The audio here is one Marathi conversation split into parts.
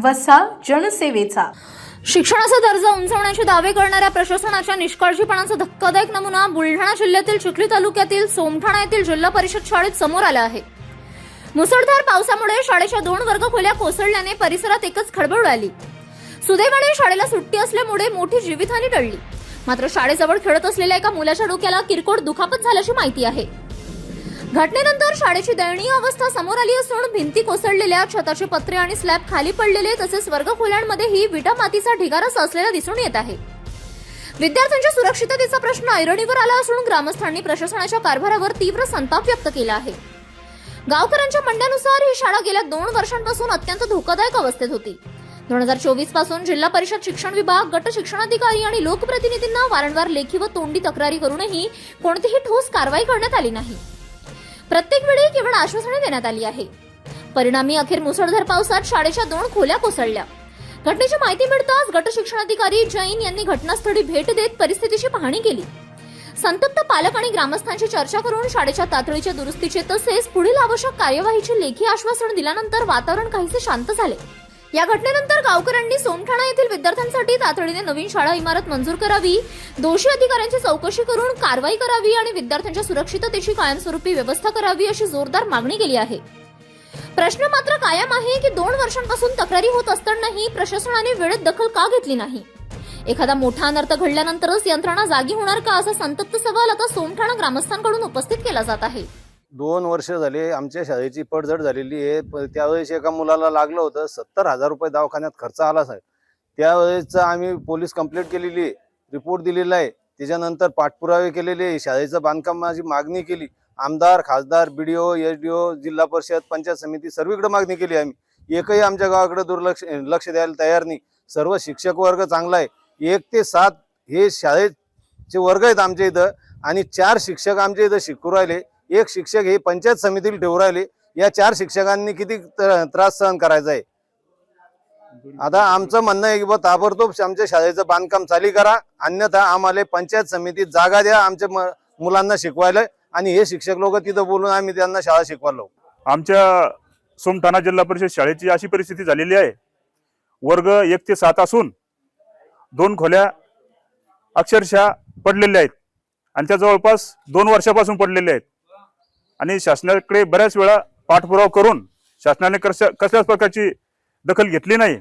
वसा जनसेवेचा. शिक्षणाचा दर्जा उंचावण्याचे दावे करणाऱ्या प्रशासनाच्या निष्काळजीपणाचा धक्कादायक नमुना बुलढाणा जिल्ह्यातील चिखली तालुक्यातील सोमठाणा येथील जिल्हा परिषद शाळेत समोर आला आहे. मुसळधार पावसामुळे शाळेच्या 2 वर्गखोल्या कोसळल्याने परिसरात एकच खळबळ उडाली. सुदैवाने शाळेला सुट्टी असल्यामुळे मोठी जीवितहानी टळली. मात्र शाळेजवळ खेळत असलेल्या एका मुलाच्या डोक्याला किरकोळ दुखापत झाल्याची माहिती आहे. घटनेनंतर शाळेची दयनीय अवस्था समोर आली असून भिंती कोसळलेल्या, छताचे पत्रे आणि स्लॅब खाली पडलेले तसेच वर्गखोल्यांमध्येही विटा मातीचा ढिगारा साचलेला दिसून येत आहे. विद्यार्थ्यांच्या सुरक्षिततेचा प्रश्न ऐरणीवर आला असून ग्रामस्थांनी प्रशासनाच्या कारभारावर तीव्र संताप व्यक्त केला आहे. गावकऱ्यांच्या म्हणण्यानुसार ही शाळा गेल्या 2 वर्षांपासून अत्यंत धोकादायक अवस्थेत होती. 2024 पासून जिल्हा परिषद शिक्षण विभाग, गट शिक्षणाधिकारी आणि लोकप्रतिनिधींना वारंवार लेखी व तोंडी तक्रारी करूनही कोणतीही ठोस कारवाई करण्यात आली नाही. प्रत्येक वेळी केवळ आश्वासने देण्यात आली आहे. परिणामी अखेर मुसळधार पावसात शाळेच्या 2 खोल्या कोसळल्या. घटनेची माहिती मिळताच गट शिक्षणाधिकारी जैन यांनी घटनास्थळी भेट देत परिस्थितीची पाहणी केली. संतप्त पालक आणि ग्रामस्थांची चर्चा करून शाळेच्या तातडीच्या दुरुस्तीचे तसेच पुढील आवश्यक कार्यवाहीचे लेखी आश्वासन दिल्यानंतर वातावरण काहीसे शांत झाले. या घटनेनंतर गावकऱ्यांनी सोमठाणा येथील विद्यार्थ्यांसाठी तातडीने नवीन शाळा इमारत मंजूर करावी, दोषी अधिकाऱ्यांची चौकशी करून कारवाई करावी आणि विद्यार्थ्यांच्या सुरक्षिततेची कायमस्वरूपी व्यवस्था करावी अशी जोरदार मागणी केली आहे. प्रश्न मात्र कायम आहे की 2 वर्षांपासून तक्रारी होत असतानाही प्रशासनाने वेळेत दखल का घेतली नाही. एखादा मोठा अनर्थ घडल्यानंतरच यंत्रणा जागी होणार का असा संतप्त सवाल आता सोमठाणा ग्रामस्थांकडून उपस्थित केला जात आहे. 2 वर्ष झाले आमच्या शाळेची पडझड झालेली आहे. त्यावेळेस एका मुलाला लागलं होतं, 70,000 रुपये दवाखान्यात खर्च आला साहेब. त्यावेळेस आम्ही पोलीस कंप्लेंट केलेली आहे, रिपोर्ट दिलेला आहे. त्याच्यानंतर पाठपुरावे केलेले आहे. शाळेचं बांधकामाची मागणी केली. आमदार, खासदार, BDO, SDO, जिल्हा परिषद, पंचायत समिती सर्वीकडे मागणी केली आम्ही. एकही आमच्या गावाकडे लक्ष द्यायला तयार नाही. सर्व शिक्षक वर्ग चांगला आहे. 1 ते 7 हे शाळेचे वर्ग आहेत आमच्या इथं आणि 4 शिक्षक आमच्या इथं शिकू राहिले. 1 शिक्षक हे पंचायत समितीला ठेवू राहिले. या 4 शिक्षकांनी किती त्रास सहन करायचा आहे. आता आमचं म्हणणं आहे की बा ताबडतोब आमच्या शाळेचं बांधकाम चालू करा, अन्यथा आम्हाला पंचायत समितीत जागा द्या आमच्या मुलांना शिकवायला आणि हे शिक्षक लोक तिथं बोलून आम्ही त्यांना शाळा शिकवायला. आमच्या सोमठाणा जिल्हा परिषद शाळेची अशी परिस्थिती झालेली आहे. वर्ग 1 ते 7 असून 2 खोल्या अक्षरशः पडलेल्या आहेत आणि त्या जवळपास 2 वर्षापासून पडलेल्या आहेत. आणि शासनाकडे बऱ्याच वेळा पाठपुरावा करून शासनाने कसल्याच प्रकारची दखल घेतली नाही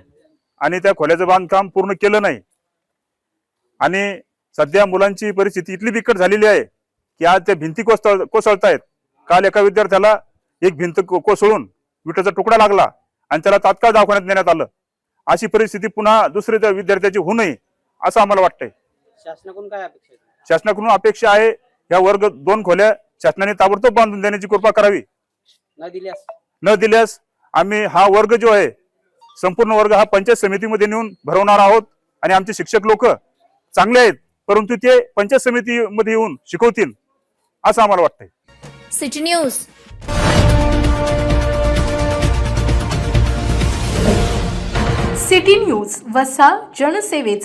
आणि त्या खोल्याचं बांधकाम पूर्ण केलं नाही. आणि सध्या मुलांची परिस्थिती इतकी बिकट झालेली आहे की आज त्या भिंती कोसळतायत. काल एका विद्यार्थ्याला एक भिंत कोसळून विटाचा तुकडा लागला आणि त्याला तात्काळ दवाखान्यात नेण्यात आलं. अशी परिस्थिती पुन्हा दुसऱ्या विद्यार्थ्याची होऊ नये असं आम्हाला वाटतंय. शासनाकडून काय अपेक्षा आहे? शासनाकडून अपेक्षा आहे या वर्ग 2 खोल्या शासनाने ताबडतोब बांधून देण्याची कृपा करावी. न दिल्यास आम्ही हा वर्ग जो आहे संपूर्ण वर्ग हा पंचायत समितीमध्ये नेऊन भरवणार आहोत. आणि आमचे शिक्षक लोक चांगले आहेत परंतु ते पंचायत समितीमध्ये येऊन शिकवतील असं आम्हाला वाटतंय. City news. सिटी न्यूज वसा जनसेवेचा.